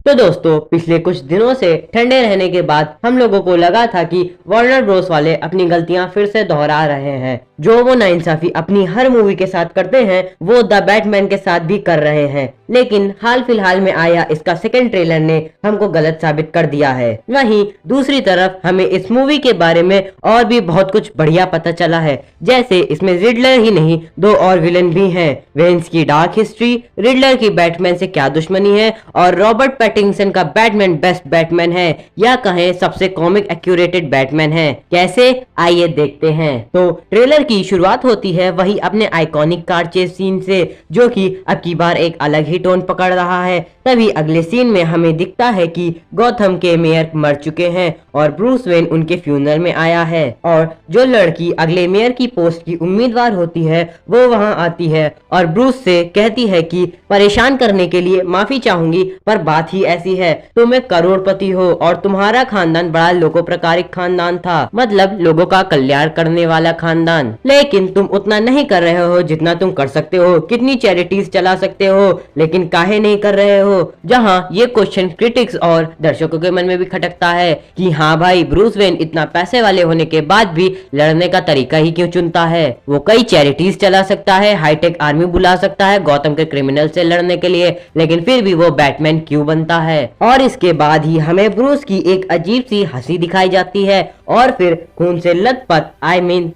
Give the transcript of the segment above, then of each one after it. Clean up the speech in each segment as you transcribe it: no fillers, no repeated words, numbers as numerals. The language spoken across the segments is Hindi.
तो दोस्तों पिछले कुछ दिनों से ठंडे रहने के बाद हम लोगों को लगा था कि वार्नर ब्रोस वाले अपनी गलतियां फिर से दोहरा रहे हैं। जो वो नाइंसाफी अपनी हर मूवी के साथ करते हैं वो द बैटमैन के साथ भी कर रहे हैं, लेकिन हाल फिलहाल में आया इसका सेकंड ट्रेलर ने हमको गलत साबित कर दिया है। वहीं दूसरी तरफ हमें इस मूवी के बारे में और भी बहुत कुछ बढ़िया पता चला है, जैसे इसमें रिडलर ही नहीं दो और विलन भी हैं। वेन्स की डार्क हिस्ट्री, रिडलर की बैटमैन से क्या दुश्मनी है और रॉबर्ट पैटिंसन का बैटमैन बेस्ट बैटमैन है या कहें सबसे कॉमिक एक्यूरेटेड बैटमैन है। कैसे, आइए देखते हैं। तो ट्रेलर की शुरुआत होती है वही अपने आइकॉनिक कार चेस सीन से, जो कि अब की बार एक अलग ही टोन पकड़ रहा है। तभी अगले सीन में हमें दिखता है कि गॉथम के मेयर मर चुके हैं और ब्रूस वेन उनके फ्यूनरल में आया है और जो लड़की अगले मेयर की पोस्ट की उम्मीदवार होती है वो वहां आती है और ब्रूस से कहती है कि परेशान करने के लिए माफी चाहूंगी, पर बात ही ऐसी है, तुम एक करोड़पति हो और तुम्हारा खानदान बड़ा लोकोप्रकारिक खानदान था, मतलब लोगों का कल्याण करने वाला खानदान, लेकिन तुम उतना नहीं कर रहे हो जितना तुम कर सकते हो। कितनी चैरिटीज चला सकते हो लेकिन काहे नहीं कर रहे हो। जहां ये क्वेश्चन क्रिटिक्स और दर्शकों के मन में भी खटकता है कि हाँ भाई, ब्रूस वेन इतना पैसे वाले होने के बाद भी लड़ने का तरीका ही क्यों चुनता है। वो कई चैरिटीज चला सकता है, हाईटेक आर्मी बुला सकता है गौतम के क्रिमिनल से लड़ने के लिए, लेकिन फिर भी वो बैटमैन क्यों बनता है। और इसके बाद ही हमें ब्रूस की एक अजीब सी हंसी दिखाई जाती है और फिर खून से लथपथ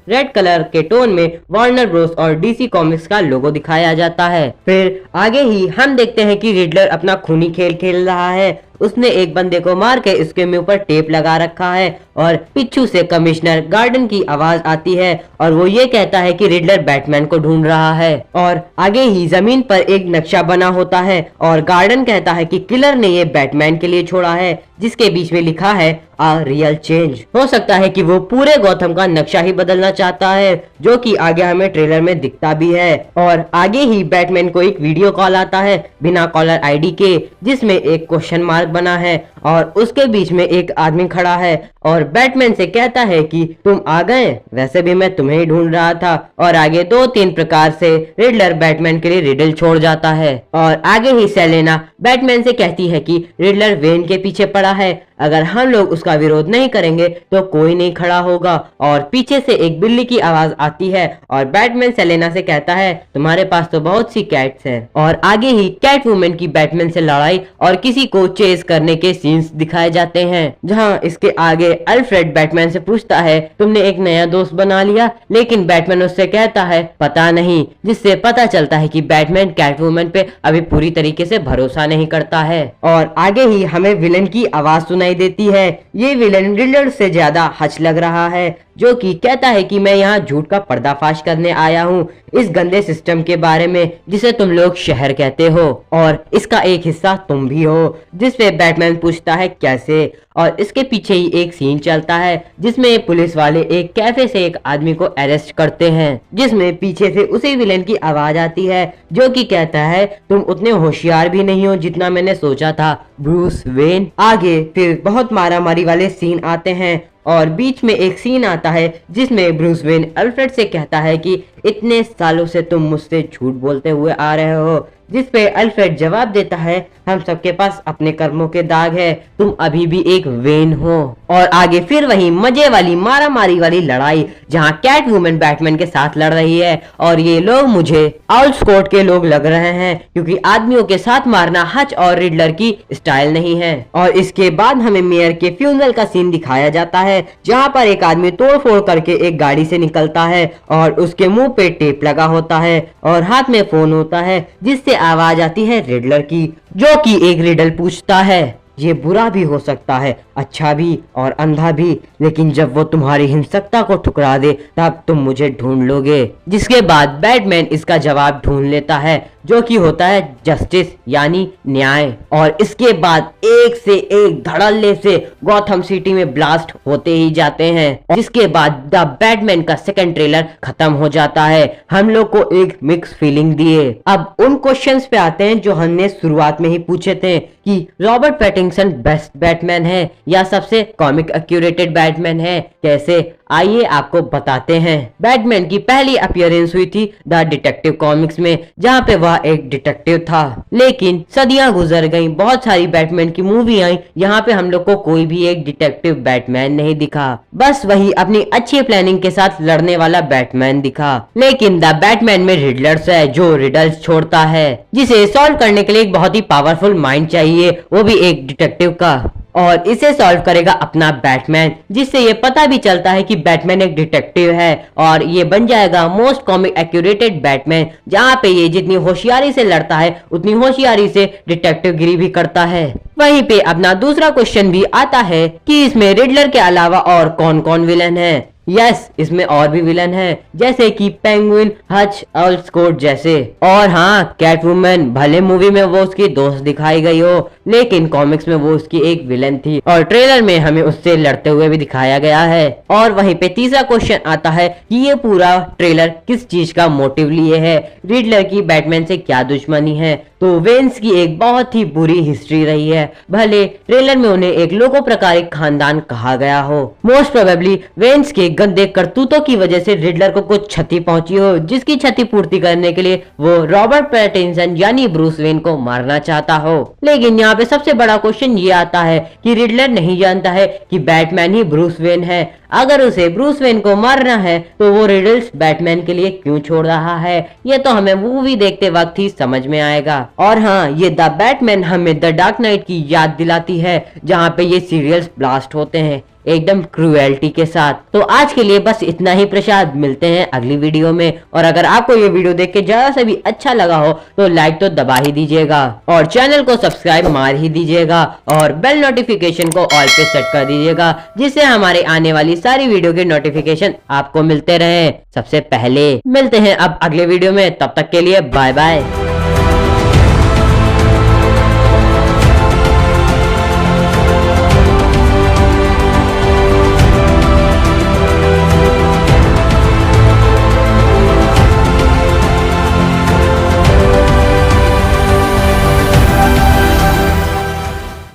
रेड कलर के टोन में वार्नर ब्रोस और डीसी कॉमिक्स का लोगो दिखाया जाता है। फिर आगे ही हम देखते हैं कि रिडलर अपना खूनी खेल खेल रहा है। उसने एक बंदे को मार के उसके मुंह पर टेप लगा रखा है और पीछू से कमिश्नर गार्डन की आवाज आती है और वो ये कहता है कि रिडलर बैटमैन को ढूंढ रहा है। और आगे ही जमीन पर एक नक्शा बना होता है और गार्डन कहता है कि किलर ने ये बैटमैन के लिए छोड़ा है, जिसके बीच में लिखा है अ रियल चेंज। हो सकता है कि वो पूरे गौथम का नक्शा ही बदलना चाहता है, जो कि आगे हमें ट्रेलर में दिखता भी है। और आगे ही बैटमैन को एक वीडियो कॉल आता है बिना कॉलर आईडी के, जिसमें एक क्वेश्चन मार्क बना है और उसके बीच में एक आदमी खड़ा है और बैटमैन से कहता है कि तुम आ गए, वैसे भी मैं तुम्हें ही ढूंढ रहा था। और आगे 2-3 प्रकार से रिडलर बैटमैन के लिए रिडल छोड़ जाता है। और आगे ही सेलेना बैटमैन से कहती है कि रिडलर वेन के पीछे पड़ा है, अगर हम लोग उसका विरोध नहीं करेंगे तो कोई नहीं खड़ा होगा। और पीछे से एक बिल्ली की आवाज आती है और बैटमैन सेलेना से कहता है तुम्हारे पास तो बहुत सी कैट्स हैं। और आगे ही कैट वुमेन की बैटमैन से लड़ाई और किसी को चेस करने के सीन्स दिखाए जाते हैं, जहां इसके आगे अल्फ्रेड बैटमैन से पूछता है तुमने एक नया दोस्त बना लिया, लेकिन बैटमैन उससे कहता है पता नहीं, जिससे पता चलता है कि बैटमैन कैट वुमेन पे अभी पूरी तरीके से भरोसा नहीं करता है। और आगे ही हमें विलन की आवाज सुनाई देती है। ये विलन रिडलर से ज्यादा हच लग रहा है, जो कि कहता है कि मैं यहाँ झूठ का पर्दाफाश करने आया हूँ, इस गंदे सिस्टम के बारे में जिसे तुम लोग शहर कहते हो और इसका एक हिस्सा तुम भी हो। जिसपे बैटमैन पूछता है कैसे, और इसके पीछे ही एक सीन चलता है जिसमें पुलिस वाले एक कैफे से एक आदमी को अरेस्ट करते हैं, जिसमें पीछे से उसी विलेन की आवाज आती है जो कि कहता है तुम उतने होशियार भी नहीं हो जितना मैंने सोचा था, ब्रूस वेन। आगे फिर बहुत मारामारी वाले सीन आते हैं और बीच में एक सीन आता है जिसमें ब्रूस वेन अल्फ्रेड से कहता है कि इतने सालों से तुम मुझसे झूठ बोलते हुए आ रहे हो, जिसपे अल्फ्रेड जवाब देता है हम सबके पास अपने कर्मों के दाग है, तुम अभी भी एक वेन हो। और आगे फिर वही मजे वाली मारामारी वाली लड़ाई जहां कैट वुमेन बैटमैन के साथ लड़ रही है और ये लोग मुझे आउटस्कोट के लोग लग रहे हैं, क्योंकि आदमियों के साथ मारना हच और रिडलर की स्टाइल नहीं है। और इसके बाद हमें मेयर के फ्यूनरल का सीन दिखाया जाता है, जहाँ पर एक आदमी तोड़फोड़ करके एक गाड़ी से निकलता है और उसके मुंह पे टेप लगा होता है और हाथ में फोन होता है, जिससे आवाज आती है रिडलर की, जो कि एक रिडल पूछता है ये बुरा भी हो सकता है, अच्छा भी और अंधा भी, लेकिन जब वो तुम्हारी हिंसकता को ठुकरा दे तब तुम मुझे ढूंढ लोगे। जिसके बाद बैटमैन इसका जवाब ढूंढ लेता है, जो कि होता है जस्टिस यानी न्याय। और इसके बाद एक से एक धड़ल्ले से गॉथम सिटी में ब्लास्ट होते ही जाते हैं, जिसके बाद द बैटमैन का सेकंड ट्रेलर खत्म हो जाता है। हम लोग को एक मिक्स फीलिंग दिए। अब उन क्वेश्चंस पे आते हैं जो हमने शुरुआत में ही पूछे थे कि रॉबर्ट पैटिंसन बेस्ट बैटमैन है या सबसे कॉमिक एक्यूरेटेड बैटमैन है। कैसे, आइए आपको बताते हैं। बैटमैन की पहली अपीयरेंस हुई थी द डिटेक्टिव कॉमिक्स में, जहाँ पे वह एक डिटेक्टिव था। लेकिन सदियां गुजर गईं, बहुत सारी बैटमैन की मूवी आई, यहाँ पे हम लोग को कोई भी एक डिटेक्टिव बैटमैन नहीं दिखा, बस वही अपनी अच्छी प्लानिंग के साथ लड़ने वाला बैटमैन दिखा। लेकिन द बैटमैन में रिडलर्स है जो रिडल्स छोड़ता है, जिसे सॉल्व करने के लिए एक बहुत ही पावरफुल माइंड चाहिए, वो भी एक डिटेक्टिव का, और इसे सॉल्व करेगा अपना बैटमैन, जिससे ये पता भी चलता है कि बैटमैन एक डिटेक्टिव है और ये बन जाएगा मोस्ट कॉमिक एक्यूरेटेड बैटमैन, जहाँ पे ये जितनी होशियारी से लड़ता है उतनी होशियारी से डिटेक्टिव गिरी भी करता है। वहीं पे अपना दूसरा क्वेश्चन भी आता है कि इसमें रिडलर के अलावा और कौन कौन विलन है। यस, इसमें और भी विलन है, जैसे कि पेंगुइन, हच, ऑलस्कोट जैसे। और हाँ, कैटवुमन, भले मूवी में वो उसकी दोस्त दिखाई गई हो, लेकिन कॉमिक्स में वो उसकी एक विलन थी और ट्रेलर में हमें उससे लड़ते हुए भी दिखाया गया है। और वहीं पे तीसरा क्वेश्चन आता है कि ये पूरा ट्रेलर किस चीज का मोटिव लिए है, रिडलर की बैटमैन से क्या दुश्मनी है। तो वेन्स की एक बहुत ही बुरी हिस्ट्री रही है, भले ट्रेलर में उन्हें एक लोकोप्रकारिक खानदान कहा गया हो। मोस्ट प्रोबेबली वेन्स के गंदे करतूतों की वजह से रिडलर को कुछ क्षति पहुंची हो, जिसकी क्षति पूर्ति करने के लिए वो रॉबर्ट पैटिंसन यानी ब्रूस वेन को मारना चाहता हो। लेकिन यहाँ पे सबसे बड़ा क्वेश्चन ये आता है कि रिडलर नहीं जानता है कि बैटमैन ही ब्रूस वेन है। अगर उसे ब्रूस वेन को मारना है तो वो रिडल्स बैटमैन के लिए क्यों छोड़ रहा है, ये तो हमें मूवी देखते वक्त ही समझ में आएगा। और हाँ, ये द बैटमैन हमें द डार्क नाइट की याद दिलाती है, जहाँ पे ये सीरियल्स ब्लास्ट होते हैं एकदम क्रूएल्टी के साथ। तो आज के लिए बस इतना ही प्रसाद, मिलते हैं अगली वीडियो में। और अगर आपको ये वीडियो देख के जरा सा भी अच्छा लगा हो तो लाइक तो दबा ही दीजिएगा और चैनल को सब्सक्राइब मार ही दीजिएगा और बेल नोटिफिकेशन को ऑल पे सेट कर दीजिएगा, जिससे हमारे आने वाली सारी वीडियो के नोटिफिकेशन आपको मिलते रहे सबसे पहले। मिलते हैं अब अगले वीडियो में, तब तक के लिए बाय बाय।